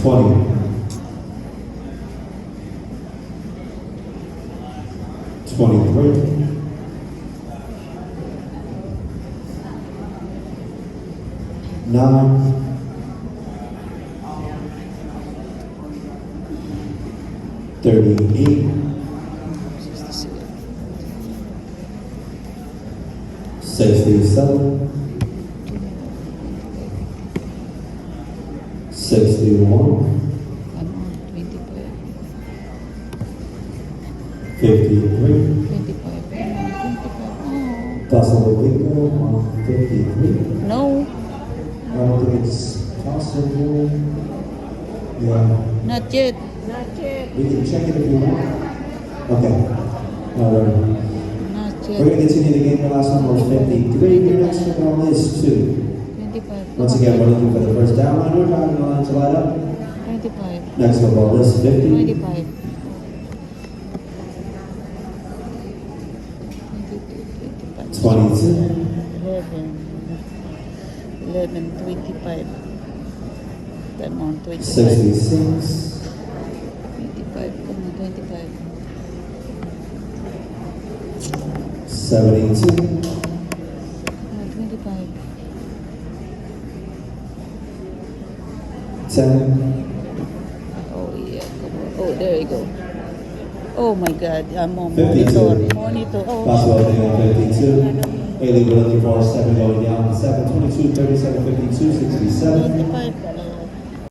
20, 23, 9, 38, 67, 61, 53, possible bingo on 53. No, I don't think it's possible. Yeah, not yet. we can check it if you want. Okay. All right. Not We're yet. going to continue the game. The last number was 53. Your next trick on is 2. 25. Once again, we're looking for the first down line. We're driving the line to light up. 25. Next football is 50. 25. 22. 11, 25. Come on, 25. 66. 25, come on, 25. 72. Come on, 25. 10. Oh, yeah, come on. Oh, there you go. Oh my God, I'm on 52. monitor. Oh, Possible thing on 52. Haley, we're looking for a 7 going down. 7, 22, 37, 52, 67. 25.